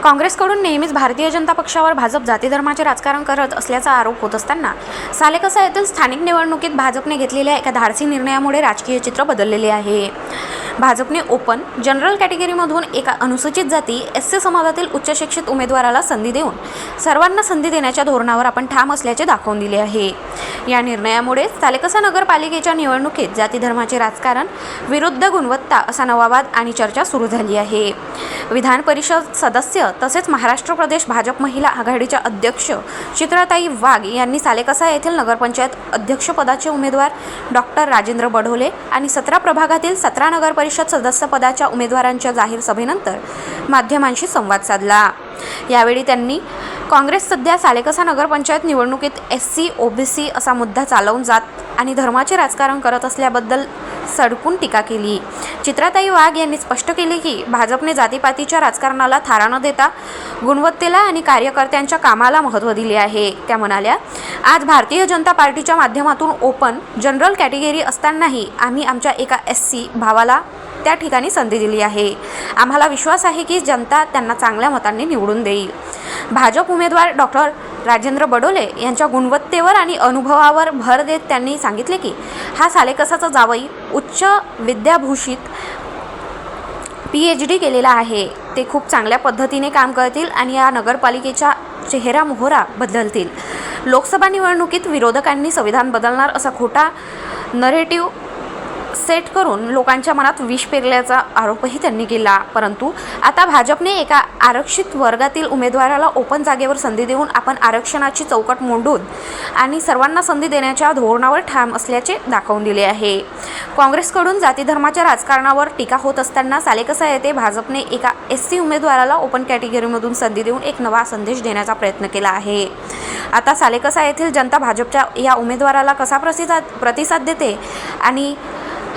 काँग्रेसकडून नेहमीच भारतीय जनता पक्षावर भाजप जाती धर्माचे राजकारण करत असल्याचा आरोप होत असताना सालेकसा येथील स्थानिक निवडणुकीत भाजपने घेतलेल्या एका धाडसी निर्णयामुळे राजकीय चित्र बदललेले आहे। भाजपने ओपन जनरल कॅटेगरीमधून एका अनुसूचित जाती एससी समाजातील उच्च शिक्षित उमेदवाराला संधी देऊन सर्वांना संधी देण्याच्या धोरणावर आपण ठाम असल्याचे दाखवून दिले आहे। या निर्णयामुळे सालेकसा नगरपालिकेच्या निवडणुकीत जाती धर्माचे राजकारण विरुद्ध गुणवत्ता असा नवा वाद आणि चर्चा सुरू झाली आहे। विधान परिषद सदस्य तसेच महाराष्ट्र प्रदेश भाजप महिला आघाडीच्या अध्यक्ष चित्राताई वाघ यांनी सालेकसा येथील नगरपंचायत अध्यक्षपदाचे उमेदवार डॉक्टर राजेंद्र बढोले आणि 17 प्रभागातील 17 नगर परिषद सदस्य पदाच्या उमेदवारांच्या जाहीर सभेनंतर माध्यमांशी संवाद साधला। यावेळी त्यांनी काँग्रेस सध्या सालेकसा नगरपंचायत निवडणुकीत एससी ओबीसी असा मुद्दा चालवून जात आणि धर्माचे राजकारण करत असल्याबद्दल सडकून टीका केली। चित्राताई वाघ यांनी स्पष्ट केले की भाजपने जातीपातीच्या राजकारणाला थारा न देता गुणवत्तेला आणि कार्यकर्त्यांच्या कामाला महत्त्व दिले आहे। त्या म्हणाल्या, आज भारतीय जनता पार्टीच्या माध्यमातून ओपन जनरल कॅटेगरी असतानाही आम्ही आमच्या एका एससी भावाला त्या ठिकाणी संधी दिली आहे। आम्हाला विश्वास आहे की जनता त्यांना चांगल्या मतांनी निवडून देईल। भाजप उमेदवार डॉक्टर राजेंद्र बढोले यांच्या गुणवत्तेवर आणि अनुभवावर भर देत त्यांनी सांगितले की हा सालेकसाचा जावई उच्च विद्याभूषित PhD केलेला आहे। ते खूप चांगल्या पद्धतीने काम करतील आणि या नगरपालिकेचा चेहरा मोहरा बदलतील। लोकसभा निवडणुकीत विरोधकांनी संविधान बदलणार असा खोटा नरेटिव्ह सेट करून लोकांच्या मनात विष पेरल्याचा आरोपही त्यांनी केला। परंतु आता भाजपने एका आरक्षित वर्गातील उमेदवाराला ओपन जागेवर संधी देऊन आपण आरक्षणाची चौकट मोडून आणि सर्वांना संधी देण्याच्या धोरणावर ठाम असल्याचे दाखवून दिले आहे। काँग्रेसकडून जाती धर्माच्या राजकारणावर टीका होत असताना सालेकसा येथे भाजपने एका एससी उमेदवाराला ओपन कॅटेगरीमधून संधी देऊन एक नवा संदेश देण्याचा प्रयत्न केला आहे। आता सालेकसा येथील जनता भाजपच्या या उमेदवाराला कसा प्रतिसाद देते आणि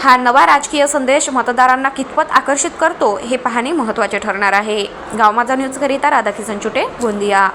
हा नवा राजकीय संदेश मतदारांना कितपत आकर्षित करतो हे पाहणे महत्त्वाचे ठरणार आहे। गाव माझा न्यूजकरिता राधाकिशन चुटे, गोंदिया।